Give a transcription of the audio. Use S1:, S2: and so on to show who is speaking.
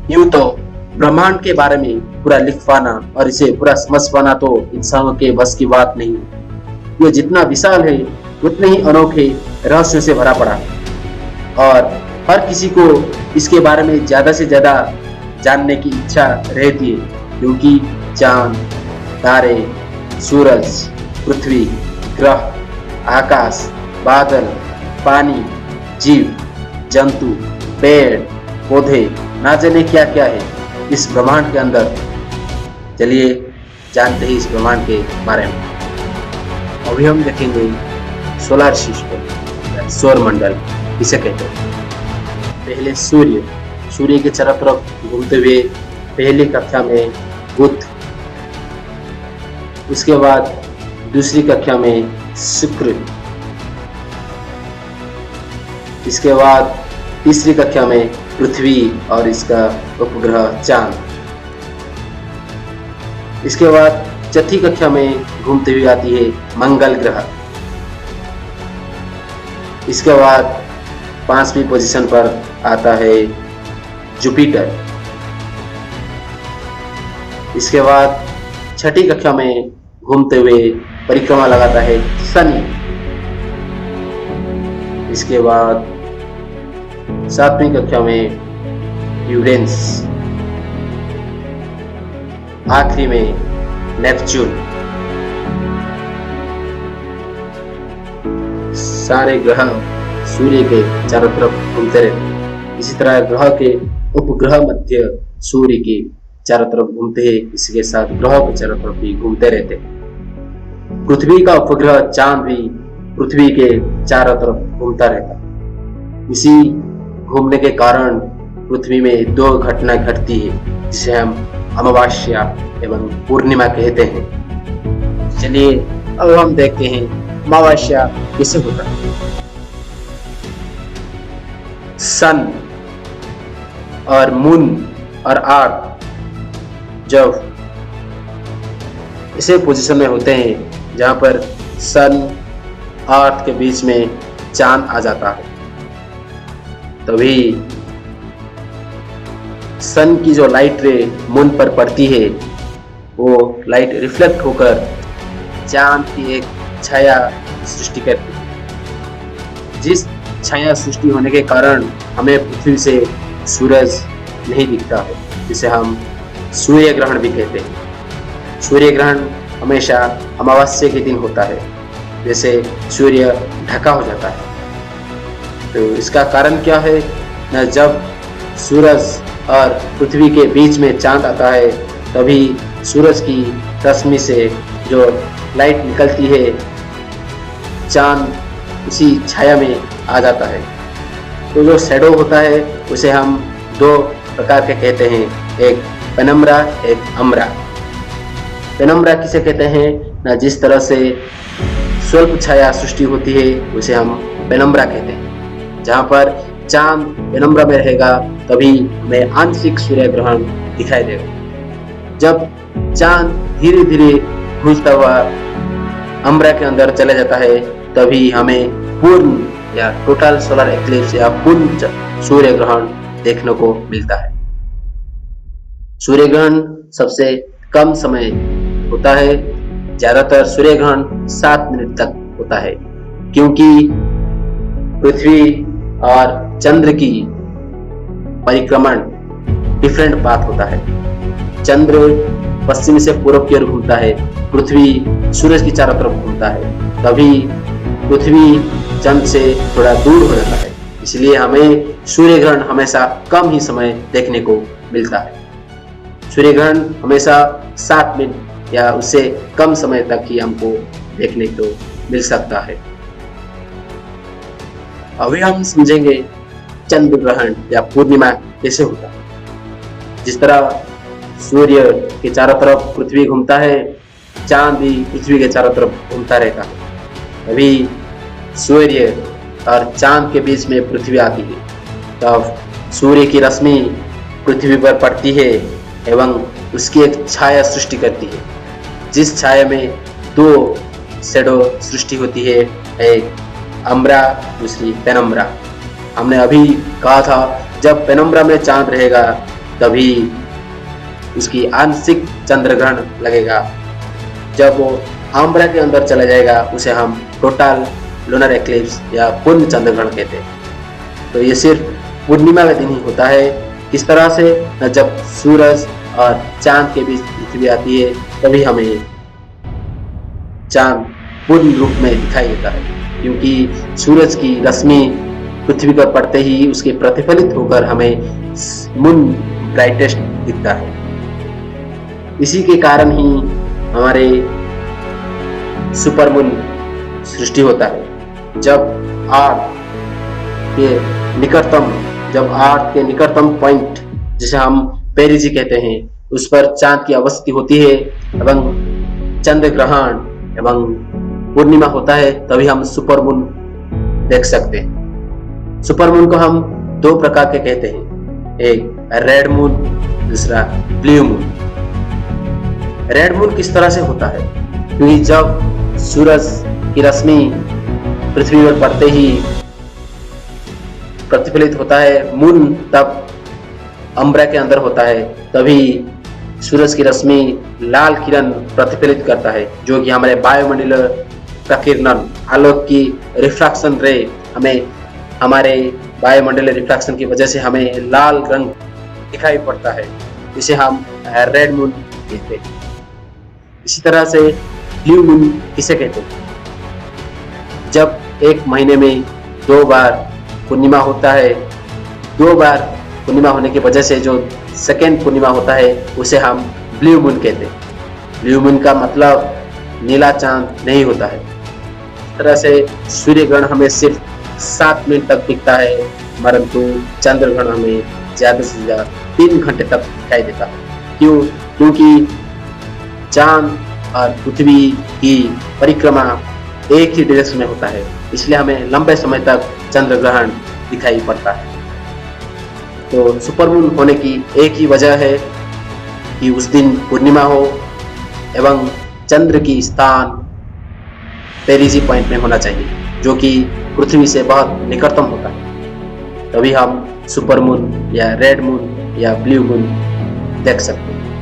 S1: यूं तो ब्रह्मांड के बारे में पूरा लिख पाना और इसे पूरा समझ पाना तो इंसानों के बस की बात नहीं। ये जितना विशाल है उतने ही अनोखे रहस्यों से भरा पड़ा है और हर किसी को इसके बारे में ज्यादा से ज्यादा जानने की इच्छा रहती है, क्योंकि चांद, तारे, सूरज, पृथ्वी, ग्रह, आकाश, बादल, पानी, जीव जंतु, पेड़ पौधे, ना जाने क्या क्या है इस ब्रह्मांड के अंदर। चलिए जानते हैं इस ब्रह्मांड के बारे में। अभी हम देखेंगे सोलर सिस्टम, सौर मंडल इसे कहते हैं। पहले सूर्य के चारों तरफ घूमते हुए पहली कक्षा में बुध, उसके बाद दूसरी कक्षा में शुक्र, इसके बाद तीसरी कक्षा में पृथ्वी और इसका उपग्रह चांद, इसके बाद चौथी कक्षा में घूमते हुए आती है मंगल ग्रह, इसके बाद 5वीं पोजीशन पर आता है जुपिटर, इसके बाद छठी कक्षा में घूमते हुए परिक्रमा लगाता है शनि, इसके बाद 7वीं कक्षा में यूरेनस, आखिरी में नेपच्यून। सारे ग्रह सूर्य के चारों तरफ घूमते रहते। इसी तरह ग्रह के उपग्रह मध्य सूर्य के चारों तरफ घूमते हैं, इसके साथ ग्रहों के चारों तरफ भी घूमते रहते। पृथ्वी का उपग्रह चांद भी पृथ्वी के चारों तरफ घूमता रहता। इसी घूमने के कारण पृथ्वी में 2 घटना घटती है, जिसे हम अमावस्या एवं पूर्णिमा कहते हैं। चलिए अब हम देखते हैं अमावस्या किसे होता है। सन और मून और अर्थ जब ऐसे पोजीशन में होते हैं जहां पर सन अर्थ के बीच में चांद आ जाता है, तभी सन की जो लाइट रे मून पर पड़ती है वो लाइट रिफ्लेक्ट होकर चांद की एक छाया सृष्टि करती है, जिस छाया सृष्टि होने के कारण हमें पृथ्वी से सूरज नहीं दिखता है, जिसे हम सूर्य ग्रहण भी कहते हैं। सूर्य ग्रहण हमेशा अमावस्या के दिन होता है, जैसे सूर्य ढका हो जाता है। तो इसका कारण क्या है न, जब सूरज और पृथ्वी के बीच में चांद आता है तभी सूरज की रश्मि से जो लाइट निकलती है चांद उसी छाया में आ जाता है। तो जो शैडो होता है उसे हम 2 प्रकार के कहते हैं, एक पेनम्ब्रा, एक अम्ब्रा। पेनम्ब्रा किसे कहते हैं ना, जिस तरह से स्वल्प छाया सृष्टि होती है उसे हम पेनम्ब्रा कहते हैं। जहाँ पर चांद पेनम्ब्रा में रहेगा तभी हमें आंशिक सूर्य ग्रहण दिखाई देगा। जब चांद धीरे धीरे घुसता हुआ अम्ब्रा के अंदर चला जाता है तभी हमें पूर्ण या टोटल सोलर एक्लिप्स या पूर्ण सूर्य ग्रहण देखने को मिलता है। सूर्य ग्रहण सबसे कम समय होता है, ज्यादातर सूर्य ग्रहण 7 मिनट तक होता है, क्योंकि पृथ्वी और चंद्र की परिक्रमण डिफरेंट पाथ होता है। चंद्र पश्चिम से पूर्व की ओर घूमता है, पृथ्वी सूरज की चारों तरफ घूमता है, तभी पृथ्वी चंद्र से थोड़ा दूर हो जाता है। इसलिए हमें सूर्य ग्रहण हमेशा कम ही समय देखने को मिलता है। सूर्य ग्रहण हमेशा 7 मिनट या उससे कम समय तक ही हमको देखने को मिल सकता है। अभी हम समझेंगे चंद्र ग्रहण या पूर्णिमा कैसे होता है। जिस तरह सूर्य के चारों तरफ पृथ्वी घूमता है, चांद भी पृथ्वी के चारों तरफ घूमता रहता है। अभी सूर्य और चांद के बीच में पृथ्वी आती है, तब सूर्य की रश्मि पृथ्वी पर पड़ती है एवं उसकी एक छाया सृष्टि करती है, जिस छाया में 2 शैडो सृष्टि होती है, एक अम्ब्रा, दूसरी पेनम्ब्रा। हमने अभी कहा था जब पेनम्ब्रा में चांद रहेगा तभी उसकी आंशिक चंद्र ग्रहण लगेगा। जब वो आम्ब्रा के अंदर चला जाएगा उसे हम टोटल लूनर एक्लिप्स या पूर्ण चंद्र ग्रहण कहते हैं। तो ये सिर्फ पूर्णिमा के दिन ही होता है। किस तरह से न, जब सूरज और चांद के बीच पृथ्वी आती है तभी हमें चांद पूर्ण रूप में दिखाई देता है, क्योंकि सूरज की रश्मि पृथ्वी पर पड़ते ही उसके प्रतिफलित होकर हमें मून ब्राइटेस्ट दिखता है। इसी के कारण ही हमारे सुपरमून सृष्टि होता है। जब अर्थ के निकटतम पॉइंट, जिसे हम पेरिजी कहते हैं, उस पर चांद की अवस्थिति होती है एवं चंद्र ग्रहण एवं पूर्णिमा होता है, तभी हम सुपरमून देख सकते हैं। सुपरमून को हम दो प्रकार के कहते हैं, एक रेड मून, दूसरा ब्लू मून। रेड मून किस तरह से होता है? क्योंकि जब सूरज की रश्मि पृथ्वी पर पड़ते ही प्रतिफलित होता है मून, तब अम्ब्रा के अंदर होता है, तभी सूरज की रश्मि लाल किरण प्रतिफलित करता है, जो कि हमारे वायुमंडलीय प्रकीर्णन, आलोक की रिफ्रैक्शन रे, हमें हमारे वायुमंडलीय रिफ्रैक्शन की वजह से हमें लाल रंग दिखाई पड़ता है। इसे हम रेड मून कहते हैं। इसी तरह से ब्लू मून किसे कहते हैं? जब एक महीने में 2 बार पूर्णिमा होता है, 2 बार पूर्णिमा होने की वजह से जो सेकेंड पूर्णिमा होता है उसे हम ब्लू मून कहते हैं। ब्लू मून का मतलब नीला चांद नहीं होता है। इस तरह से सूर्य ग्रहण हमें सिर्फ 7 मिनट तक दिखता है, परंतु चंद्र ग्रहण हमें ज्यादा से ज्यादा 3 घंटे तक दिखाई देता है। क्यों? क्योंकि चांद और पृथ्वी की परिक्रमा एक ही डायरेक्शन में होता है, इसलिए हमें लंबे समय तक चंद्र ग्रहण दिखाई पड़ता है। तो सुपरमून होने की एक ही वजह है कि उस दिन पूर्णिमा हो एवं चंद्र की स्थान पेरिजी पॉइंट में होना चाहिए, जो कि पृथ्वी से बहुत निकटतम होता है। तभी हम सुपरमून या रेड मून या ब्लू मून देख सकते हैं।